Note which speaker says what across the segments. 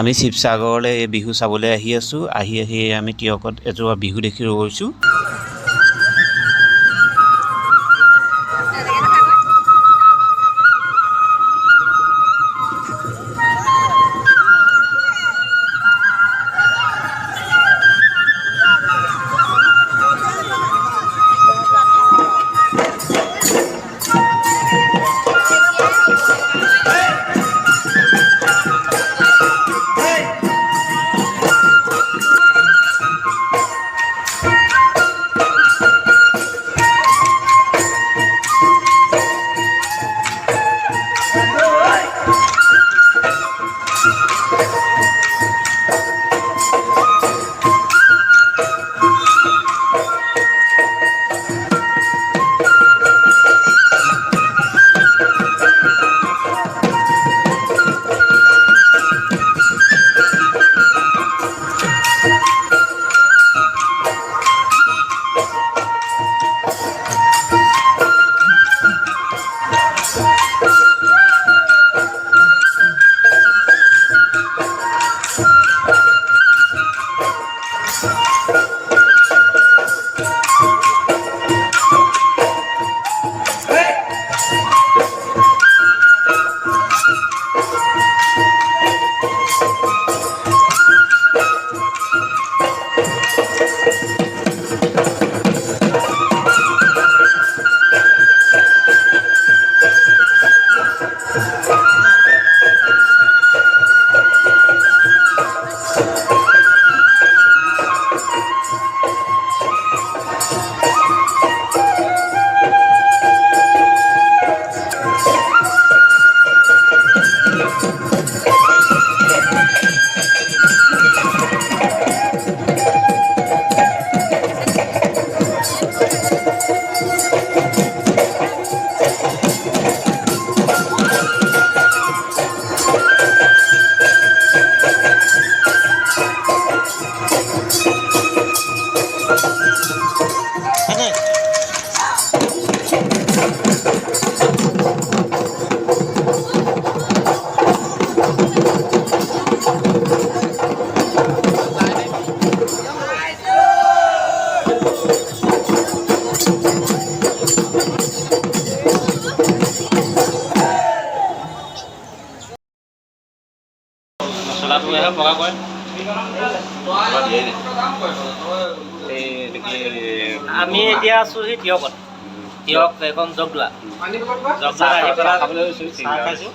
Speaker 1: আমি শিৱসাগৰলৈ এই বিহু চাবলৈ আহি আছোঁ। আহি আমি তিয়কত এজোপা বিহু দেখি ৰৈছোঁ।
Speaker 2: আমি এতিয়া আছোঁ সেই তিয়কত। তিয়ক এখন জগলা আহি পেলাই চাহ খাইছোঁ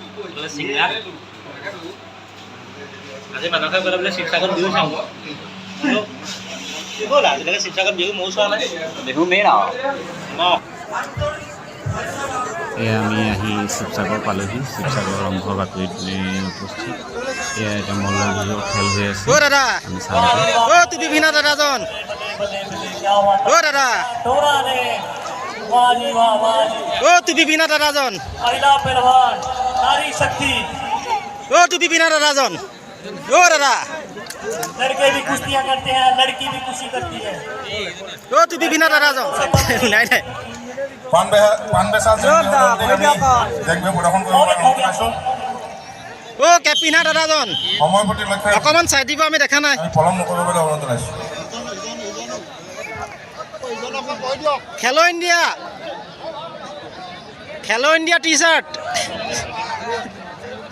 Speaker 2: চিঙৰা। আজি মানুহে গ'লে বোলে শিৱসাগৰ বিহু চাওঁ। কি হ'ল আজিলৈকে শিৱসাগৰ বিহু ময়ো চোৱা নাই। বিহু মেইন আৰু
Speaker 1: এয়া আমি আহি শিৱসাগৰ পালোহি। শিৱসাগৰ ৰংঘৰ বাকৰিত উপস্থিত। এয়া এতিয়া মল্ল বিহুৰ খেল হৈ আছে। আমি চাওঁ।
Speaker 3: বিভিন্ন দাদাজন দাদা তুমি বিনা দাদাজন তুমি বিনা দাদাজন দাদা
Speaker 2: लड़के भी कुश्तियाँ करते हैं, लड़की भी कुश्ती करती है।
Speaker 3: তুমি বিনা দাদাজন নাই নাই কেপিনা দাদাজন অকণমান চাই দিব, আমি দেখা নাই। খেলো ইণ্ডিয়া টি চাৰ্ট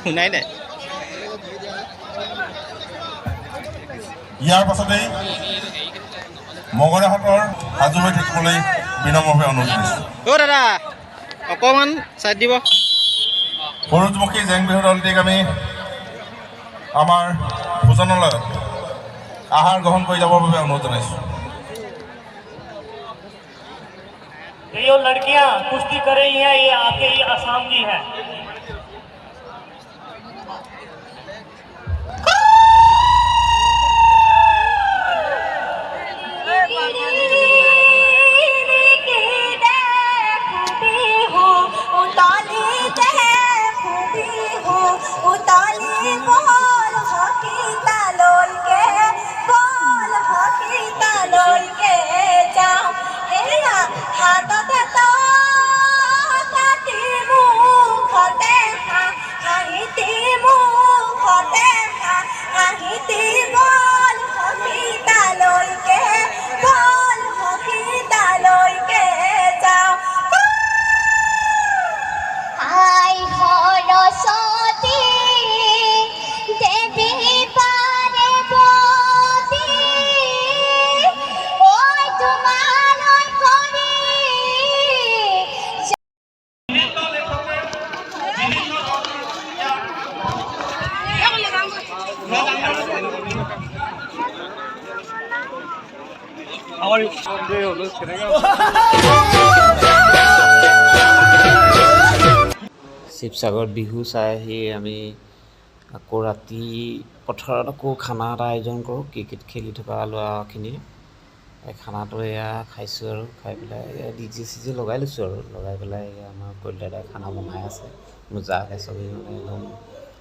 Speaker 3: শুনাই নাই।
Speaker 4: ইয়াৰ পাছতেই মগৰাহঁতৰ সাজু হৈ থাকিবলৈ বিনম্ৰভাৱে অনুৰোধ কৰিছোঁ।
Speaker 3: দাদা অকণমান চাই দিব।
Speaker 4: সৰুজমুখী জেং বিহু দলটিক আমি আমাৰ ভোজনালয়ত আহাৰ গ্ৰহণ কৰি যাবৰ বাবে অনুৰোধ জনাইছোঁ।
Speaker 2: ये लड़कियां कुश्ती कर रही हैं, ये आपके ये आसाम की है।
Speaker 1: শিৱসাগৰ বিহু চাই আহি আমি আকৌ ৰাতি পথাৰত আকৌ খানা এটা আয়োজন কৰোঁ ক্ৰিকেট খেলি থকা ল'ৰাখিনিয়ে। খানাটো এয়া খাইছোঁ আৰু খাই পেলাই এয়া ডিজে চিজে লগাই লৈছোঁ আৰু লগাই পেলাই এয়া আমাৰ কলিতাদাই খানা বনাই আছে। মোজাকে চবেই মানে একদম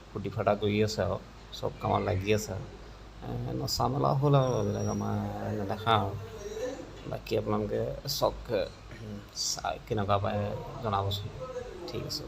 Speaker 1: ফূৰ্তি ফাৰ্তা কৰি আছে আৰু চব কামত লাগি আছে আৰু নচা মেলা হ'ল আৰু এইবিলাক আমাৰ নেদেখা আৰু বাকী আপোনালোকে চাওক চাই কেনেকুৱা পায় জনাবচোন। ঠিক আছে।